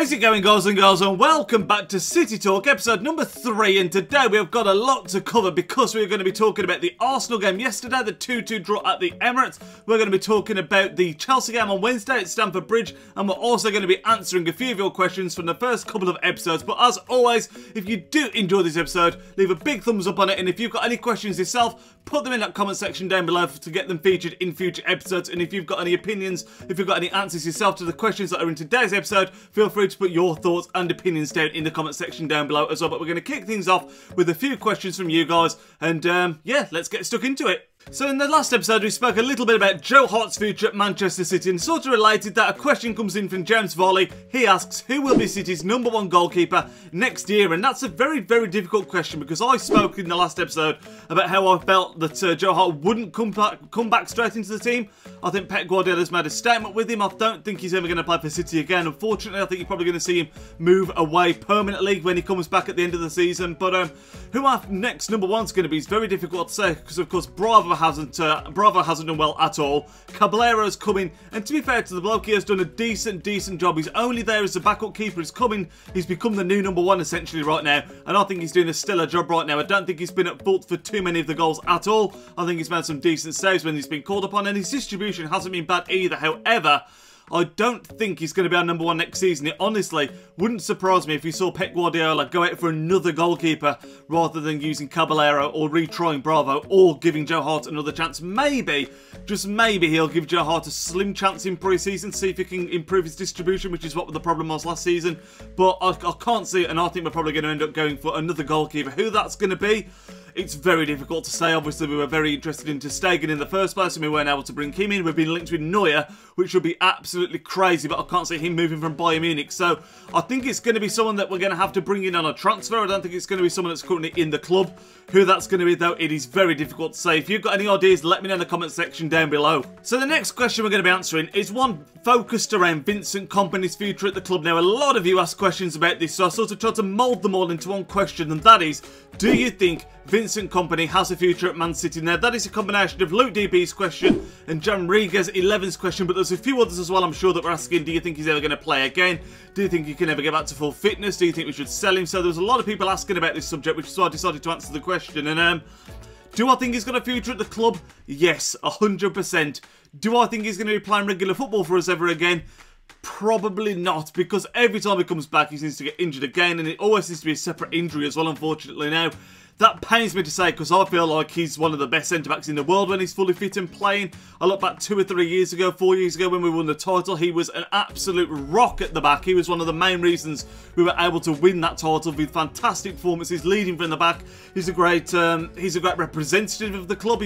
How's it going, guys and girls, and welcome back to City Talk episode number 3, and today we have got a lot to cover because we're going to be talking about the Arsenal game yesterday, the 2-2 draw at the Emirates. We're going to be talking about the Chelsea game on Wednesday at Stamford Bridge, and we're also going to be answering a few of your questions from the first couple of episodes. But as always, if you do enjoy this episode, leave a big thumbs up on it, and if you've got any questions yourself, put them in that comment section down below to get them featured in future episodes. And if you've got any opinions, if you've got any answers yourself to the questions that are in today's episode, feel free to put your thoughts and opinions down in the comment section down below as well. But we're going to kick things off with a few questions from you guys, and yeah, let's get stuck into it. So in the last episode we spoke a little bit about Joe Hart's future at Manchester City, and sort of related that a question comes in from James Varley. He asks who will be City's #1 goalkeeper next year, and that's a very, very difficult question because I spoke in the last episode about how I felt that Joe Hart wouldn't come back straight into the team. I think Pep Guardiola's made a statement with him. I don't think he's ever going to play for City again. Unfortunately, I think you're probably going to see him move away permanently when he comes back at the end of the season. But who our next #1's going to be is very difficult to say because, of course, Bravo hasn't done well at all. Caballero's coming, and to be fair to the bloke, he has done a decent job. He's only there as a backup keeper. He's become the new #1 essentially right now, and I think he's doing a stellar job right now. I don't think he's been at fault for too many of the goals at all. I think he's made some decent saves when he's been called upon, and his distribution hasn't been bad either. However, I don't think he's going to be our #1 next season. It honestly wouldn't surprise me if we saw Pep Guardiola go out for another goalkeeper rather than using Caballero or retrying Bravo or giving Joe Hart another chance. Maybe, just maybe, he'll give Joe Hart a slim chance in pre-season, see if he can improve his distribution, which is what the problem was last season. But I can't see it, and I think we're probably going to end up going for another goalkeeper. Who that's going to be, it's very difficult to say. Obviously, we were very interested in Ter Stegen in the first place, and we weren't able to bring him in. We've been linked with Neuer, which would be absolutely crazy, but I can't see him moving from Bayern Munich. So I think it's going to be someone that we're going to have to bring in on a transfer. I don't think it's going to be someone that's currently in the club. Who that's going to be, though, it is very difficult to say. If you've got any ideas, let me know in the comment section down below. So the next question we're going to be answering is one focused around Vincent Kompany's future at the club. Now, a lot of you asked questions about this, so I sort of tried to mould them all into one question, and that is, do you think Vincent Kompany has a future at Man City? Now, that is a combination of Luke DB's question and Jan Riga's 11's question, but there's a few others as well, I'm sure, that we're asking. Do you think he's ever going to play again? Do you think he can ever get back to full fitness? Do you think we should sell him? So there's a lot of people asking about this subject, which is why I decided to answer the question. And do I think he's got a future at the club? Yes, 100%. Do I think he's going to be playing regular football for us ever again? Probably not, because every time he comes back he seems to get injured again, and it always seems to be a separate injury as well, unfortunately. Now, that pains me to say because I feel like he's one of the best centre-backs in the world when he's fully fit and playing. I look back 2 or 3 years ago, 4 years ago when we won the title, he was an absolute rock at the back. He was one of the main reasons we were able to win that title with fantastic performances, leading from the back. He's a great representative of the club.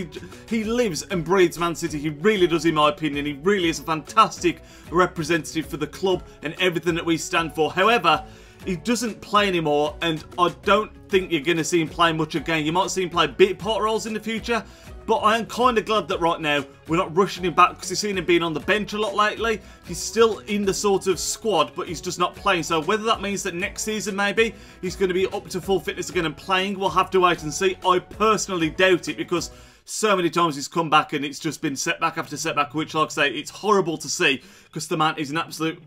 He lives and breathes Man City. He really does, in my opinion. He really is a fantastic representative for the club and everything that we stand for. However, he doesn't play anymore, and I don't think you're going to see him play much again. You might see him play bit part roles in the future, but I am kind of glad that right now we're not rushing him back because you've seen him being on the bench a lot lately. He's still in the sort of squad, but he's just not playing. So whether that means that next season maybe he's going to be up to full fitness again and playing, we'll have to wait and see. I personally doubt it because so many times he's come back and it's just been setback after setback, which, like I say, it's horrible to see because the man is an absolute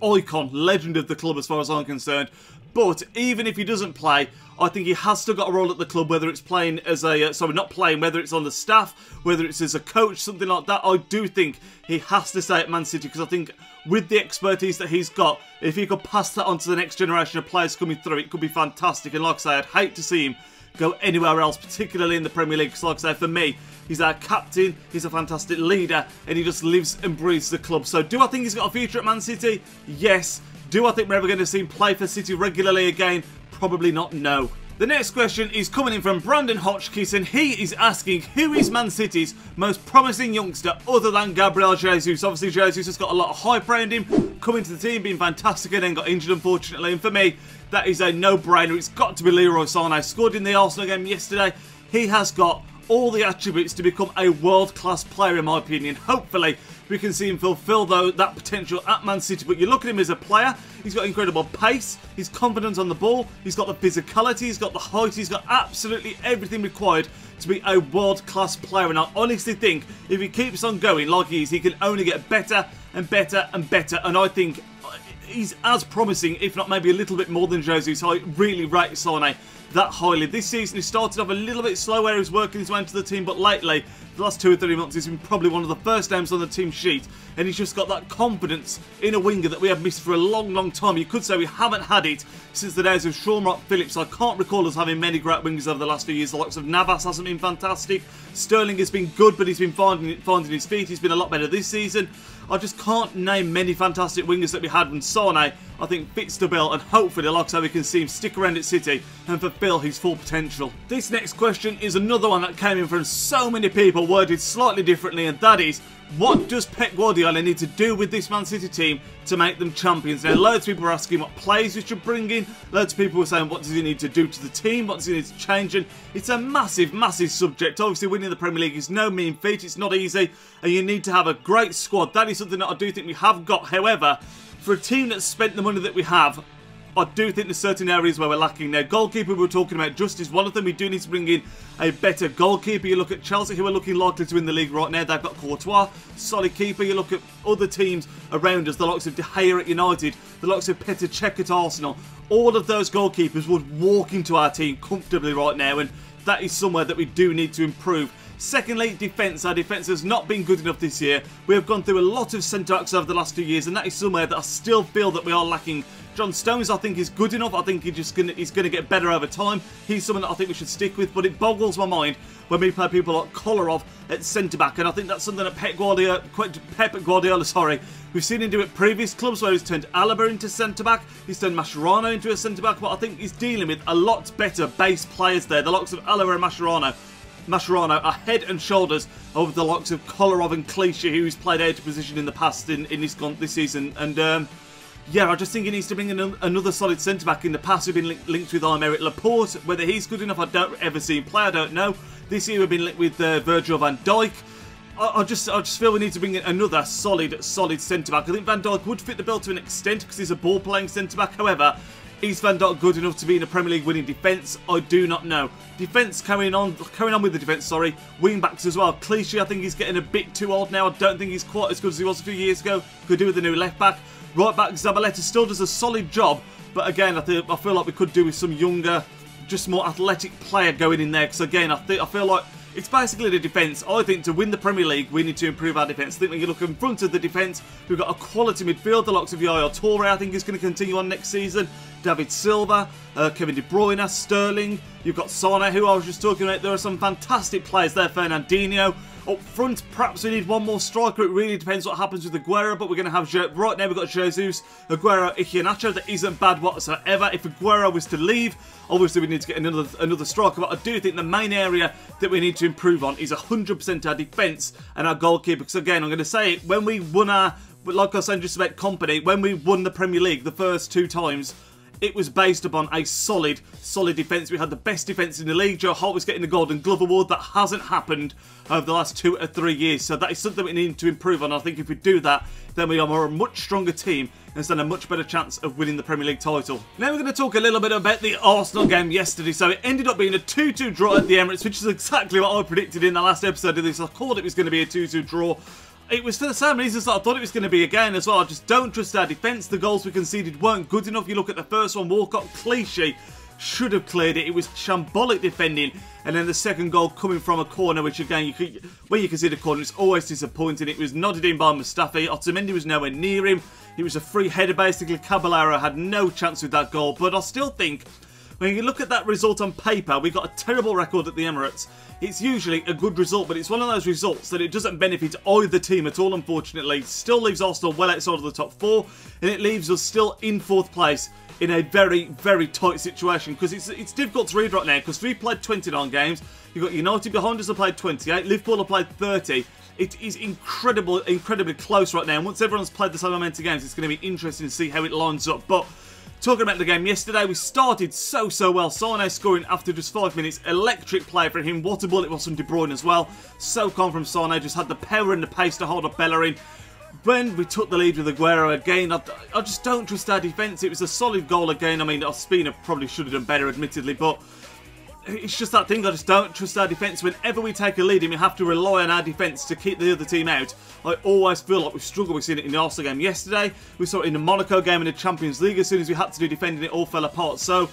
icon, legend of the club as far as I'm concerned. But even if he doesn't play, I think he has still got a role at the club, whether it's playing as a, not playing, whether it's on the staff, whether it's as a coach, something like that. I do think he has to stay at Man City because I think with the expertise that he's got, if he could pass that on to the next generation of players coming through, it could be fantastic. And like I say, I'd hate to see him go anywhere else, particularly in the Premier League, because like I say, for me, he's our captain, he's a fantastic leader, and he just lives and breathes the club. So do I think he's got a future at Man City? Yes. Do I think we're ever going to see him play for City regularly again? Probably not, no. The next question is coming in from Brandon Hotchkiss, and he is asking, who is Man City's most promising youngster other than Gabriel Jesus? Obviously, Jesus has got a lot of hype around him, coming to the team, being fantastic, and then got injured, unfortunately. And for me, that is a no-brainer. It's got to be Leroy Sané. Scored in the Arsenal game yesterday. He has got all the attributes to become a world-class player, in my opinion. Hopefully, we can see him fulfill that potential at Man City. But you look at him as a player, he's got incredible pace, he's confident on the ball, he's got the physicality, he's got the height, he's got absolutely everything required to be a world-class player. And I honestly think if he keeps on going like he is, he can only get better and better and better. And I think he's as promising, if not maybe a little bit more than Jesus. I really rate Sane that highly. This season he started off a little bit slow where he was working his way into the team, but lately, the last 2 or 3 months, he's been probably one of the first names on the team sheet, and he's just got that confidence in a winger that we have missed for a long, long time. You could say we haven't had it since the days of Sean Rock Phillips. I can't recall us having many great wingers over the last few years. The likes of Navas hasn't been fantastic. Sterling has been good, but he's been finding his feet. He's been a lot better this season. I just can't name many fantastic wingers that we had when Sane, I think, fits the bill, and hopefully, like I say, we can see him stick around at City and fulfil his full potential. This next question is another one that came in from so many people, worded slightly differently, and that is, what does Pep Guardiola need to do with this Man City team to make them champions? Now, loads of people are asking what players we should bring in. Loads of people are saying, what does he need to do to the team? What does he need to change? And it's a massive, massive subject. Obviously, winning the Premier League is no mean feat. It's not easy. And you need to have a great squad. That is something that I do think we have got. However, for a team that's spent the money that we have, I do think there's certain areas where we're lacking. Now, goalkeeper we were talking about just is one of them. We do need to bring in a better goalkeeper. You look at Chelsea, who are looking likely to win the league right now. They've got Courtois, solid keeper. You look at other teams around us, the likes of De Gea at United, the likes of Petr Cech at Arsenal. All of those goalkeepers would walk into our team comfortably right now, and that is somewhere that we do need to improve. Secondly, defence. Our defence has not been good enough this year. We have gone through a lot of centre-backs over the last 2 years, and that is somewhere that I still feel that we are lacking. John Stones, I think, is good enough. I think he's going to get better over time. He's someone that I think we should stick with, but it boggles my mind when we play people like Kolarov at centre-back, and I think that's something that Pep Guardiola, we've seen him do at previous clubs where he's turned Alaba into centre-back, he's turned Mascherano into a centre-back, but I think he's dealing with a lot better base players there. The likes of Alaba and Mascherano are head and shoulders over the likes of Kolarov and Clichy, who's played out of position in the past in this season. And yeah, I just think he needs to bring in another solid centre-back. In the past, we've been linked with Aymeric Laporte. Whether he's good enough, I don't ever see him play. I don't know. This year, we've been linked with Virgil van Dijk. I just feel we need to bring in another solid centre-back. I think Van Dijk would fit the bill to an extent because he's a ball-playing centre-back. However, is Van Dijk good enough to be in a Premier League winning defence? I do not know. Defence, carrying on with the defence, sorry. Wing-backs as well. Clichy, I think he's getting a bit too old now. I don't think he's quite as good as he was a few years ago. Could do with a new left-back. Right-back, Zabaleta still does a solid job. But again, I feel like we could do with some younger, just more athletic player going in there. Because again, I feel like it's basically the defence. I think to win the Premier League, we need to improve our defence. I think when you look in front of the defence, we've got a quality midfield. The likes of Yaya Toure, I think, is going to continue on next season. David Silva, Kevin De Bruyne, Sterling. You've got Sane, who I was just talking about. There are some fantastic players there. Fernandinho. Up front, perhaps we need one more striker. It really depends what happens with Aguero, but we're going to have... Right now, we've got Jesus, Aguero, Iheanacho. That isn't bad whatsoever. If Aguero was to leave, obviously we need to get another striker, but I do think the main area that we need to improve on is 100% our defence and our goalkeeper. Because again, I'm going to say it, when we won our... Like I was saying just about Kompany, when we won the Premier League the first 2 times, it was based upon a solid defence. We had the best defence in the league. Joe Hart was getting the Golden Glove Award. That hasn't happened over the last 2 or 3 years. So that is something we need to improve on. I think if we do that, then we are a much stronger team and stand a much better chance of winning the Premier League title. Now we're going to talk a little bit about the Arsenal game yesterday. So it ended up being a 2-2 draw at the Emirates, which is exactly what I predicted in the last episode of this. I called it was going to be a 2-2 draw. It was for the same reasons that I thought it was going to be again as well. I just don't trust our defence. The goals we conceded weren't good enough. You look at the first one, Walcott, Clichy should have cleared it. It was shambolic defending. And then the second goal coming from a corner, which again, when you consider corner, it's always disappointing. It was nodded in by Mustafi. Otamendi was nowhere near him. It was a free header basically. Caballero had no chance with that goal. But I still think, when you look at that result on paper, we got a terrible record at the Emirates. It's usually a good result, but it's one of those results that it doesn't benefit either team at all, unfortunately. Still leaves Arsenal well outside of the top 4, and it leaves us still in 4th place in a very, very tight situation. Because it's difficult to read right now, because we've played 29 games. You've got United behind us have played 28. Liverpool have played 30. It is incredibly close right now. And once everyone's played the same amount of games, it's going to be interesting to see how it lines up. But talking about the game yesterday, we started so well. Sane scoring after just 5 minutes. Electric play for him. What a ball it was from De Bruyne as well. So calm from Sane. Just had the power and the pace to hold up Bellerin. When we took the lead with Aguero again, I just don't trust our defence. It was a solid goal again. I mean, Ospina probably should have done better, admittedly, but it's just that thing, I just don't trust our defence. Whenever we take a lead and we have to rely on our defence to keep the other team out, I always feel like we struggle. We've seen it in the Arsenal game yesterday, we saw it in the Monaco game in the Champions League. As soon as we had to do defending, it all fell apart. So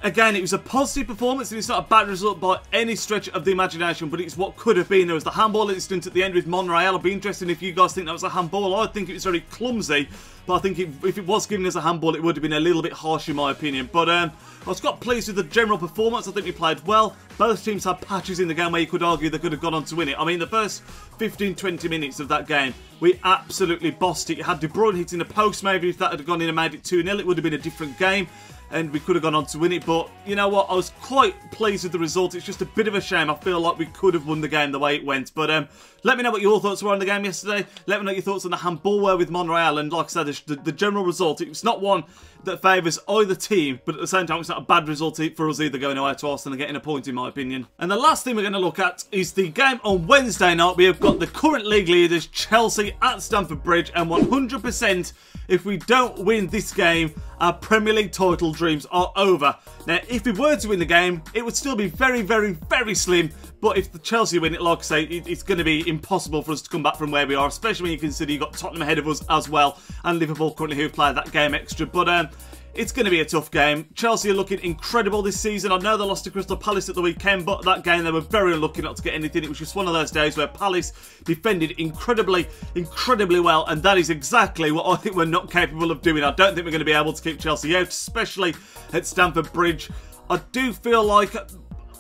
again, it was a positive performance, and it's not a bad result by any stretch of the imagination, but it's what could have been. There was the handball incident at the end with Monreal. I'd be interested if you guys think that was a handball. I think it was very clumsy, but I think if it was given as a handball, it would have been a little bit harsh in my opinion. But I was quite pleased with the general performance. I think we played well. Both teams had patches in the game where you could argue they could have gone on to win it. I mean, the first 15-20 minutes of that game, we absolutely bossed it. You had De Bruyne hitting the post. Maybe if that had gone in and made it 2-0, it would have been a different game, and we could have gone on to win it. But you know what, I was quite pleased with the result. It's just a bit of a shame. I feel like we could have won the game the way it went. But let me know what your thoughts were on the game yesterday. Let me know your thoughts on the handball were with Monreal. And like I said, the general result, it was not one that favours either team, but at the same time it's not a bad result for us either, going away to Arsenal and getting a point in my opinion. And the last thing we're going to look at is the game on Wednesday night. We have got the current league leaders Chelsea at Stamford Bridge, and 100% if we don't win this game, our Premier League title dreams are over. Now, if we were to win the game, it would still be very, very, very slim. But if the Chelsea win it, like I say, it's going to be impossible for us to come back from where we are, especially when you consider you've got Tottenham ahead of us as well, and Liverpool currently who've played that game extra. But it's going to be a tough game. Chelsea are looking incredible this season. I know they lost to Crystal Palace at the weekend, but that game they were very unlucky not to get anything. It was just one of those days where Palace defended incredibly, incredibly well, and that is exactly what I think we're not capable of doing. I don't think we're going to be able to keep Chelsea out, especially at Stamford Bridge. I do feel like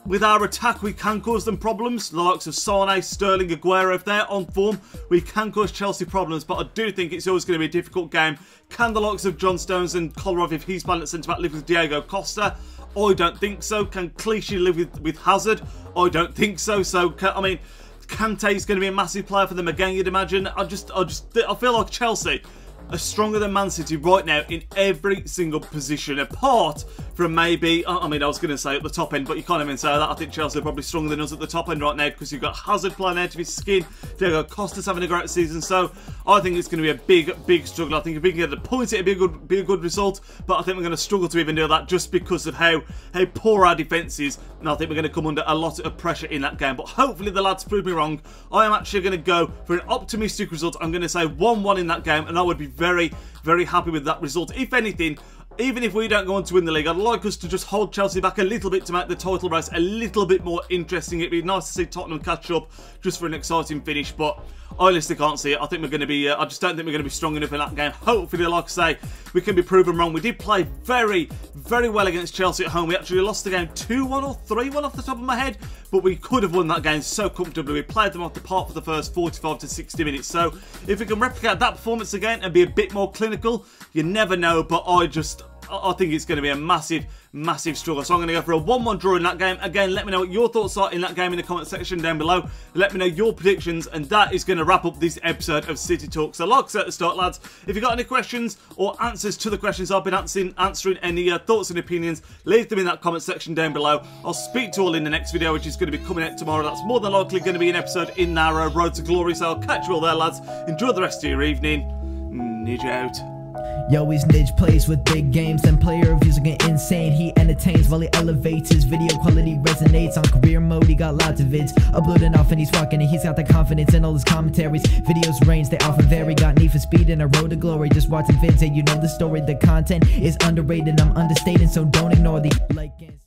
with our attack, we can cause them problems. The likes of Sane, Sterling, Aguero, if they're on form, we can cause Chelsea problems. But I do think it's always going to be a difficult game. Can the likes of John Stones and Kolarov, if he's playing at centre-back, live with Diego Costa? I don't think so. Can Clichy live with Hazard? I don't think so. So, I mean, Kante is going to be a massive player for them again, you'd imagine. I feel like Chelsea are stronger than Man City right now in every single position, apart from maybe, I mean, I was going to say at the top end, but you can't even say that. I think Chelsea are probably stronger than us at the top end right now, because you've got Hazard playing out of his skin, Diego Costa's having a great season, so I think it's going to be a big, big struggle. I think if we can get a point, it'd be a good result, but I think we're going to struggle to even do that just because of how poor our defence is, and I think we're going to come under a lot of pressure in that game. But hopefully the lads prove me wrong. I am actually going to go for an optimistic result. I'm going to say 1-1 in that game, and I would be very, very happy with that result. If anything, even if we don't go on to win the league, I'd like us to just hold Chelsea back a little bit to make the title race a little bit more interesting. It'd be nice to see Tottenham catch up just for an exciting finish, but I honestly can't see it. I think we're going to be, I just don't think we're going to be strong enough in that game. Hopefully, like I say, we can be proven wrong. We did play very, very well against Chelsea at home. We actually lost the game 2-1 or 3-1 off the top of my head, but we could have won that game so comfortably. We played them off the park for the first 45 to 60 minutes. So if we can replicate that performance again and be a bit more clinical, you never know, but I think it's going to be a massive, massive struggle. So I'm going to go for a 1-1 draw in that game. Again, let me know what your thoughts are in that game in the comment section down below. Let me know your predictions, and that is going to wrap up this episode of City Talk. So like I said at the start, lads, if you've got any questions or answers to the questions I've been answering any thoughts and opinions, leave them in that comment section down below. I'll speak to you all in the next video, which is going to be coming out tomorrow. That's more than likely going to be an episode in our Road to Glory. So I'll catch you all there, lads. Enjoy the rest of your evening. Nidge out. Yo, he's Nidge, plays with big games and player reviews are getting insane. He entertains while he elevates, his video quality resonates. On career mode, he got lots of vids uploading off and he's rocking it. He's got the confidence in all his commentaries. Videos range, they often vary. Got need for speed and a road to glory. Just watching vids and you know the story. The content is underrated, I'm understating, so don't ignore the like and